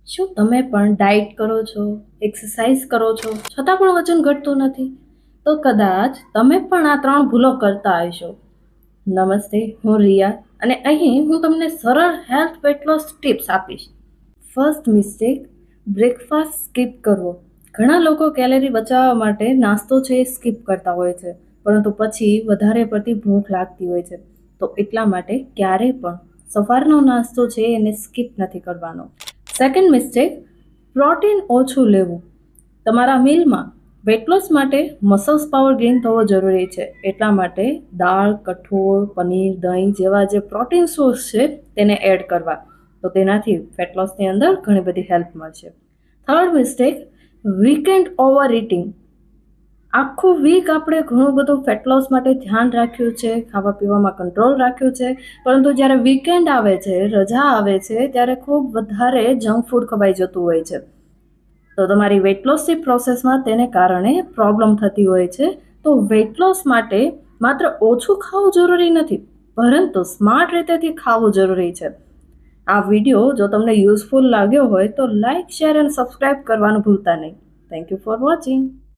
શું તમે પણ ડાયટ કરો છો, એક્સરસાઇઝ કરો છો, છતાં પણ વજન ઘટતું નથી? તો કદાચ તમે પણ આ 3 ભૂલો કરતા હશો. નમસ્તે, હું રિયા અને અહીં હું તમને સરળ હેલ્થ વેટ લોસ ટિપ્સ આપીશ. ફર્સ્ટ મિસ્ટેક, બ્રેકફાસ્ટ સ્કીપ કરવો. ઘણા લોકો કેલરી બચાવવા માટે નાસ્તો છે એ સ્કીપ કરતા હોય છે, પરંતુ પછી વધારે પડતી ભૂખ લાગતી હોય છે. તો એટલા માટે ક્યારેય પણ સવારનો નાસ્તો છે એને સ્કીપ નથી કરવાનો. સેકન્ડ મિસ્ટેક, પ્રોટીન ઓછું લેવું. તમારા મીલમાં વેટ લોસ માટે મસલ્સ પાવર ગેઇન થવો જરૂરી છે. એટલા માટે દાળ, કઠોળ, પનીર, દહીં જેવા જે પ્રોટીન સોર્સ છે તેને એડ કરવા. તો તેનાથી ફેટ લોસની અંદર ઘણી બધી હેલ્પ મળશે. Third mistake, weekend over eating. આખું વીક આપણે ઘણું બધું ફેટ લોસ માટે ધ્યાન રાખ્યું છે, ખાવા પીવામાં કંટ્રોલ રાખ્યું છે, પરંતુ જ્યારે વીકેન્ડ આવે છે, રજા આવે છે, ત્યારે ખૂબ વધારે જંક ફૂડ ખવાઈ જતું હોય છે. તો તમારી વેટ લોસની પ્રોસેસમાં તેને કારણે પ્રોબ્લેમ થતી હોય છે. તો વેટ લોસ માટે માત્ર ઓછું ખાવું જરૂરી નથી, પરંતુ સ્માર્ટ રીતેથી ખાવું જરૂરી છે. આ વિડીયો જો તમને યુઝફુલ લાગ્યો હોય તો લાઇક, શેર અને સબસ્ક્રાઇબ કરવાનું ભૂલતા નહીં. Thank you for watching.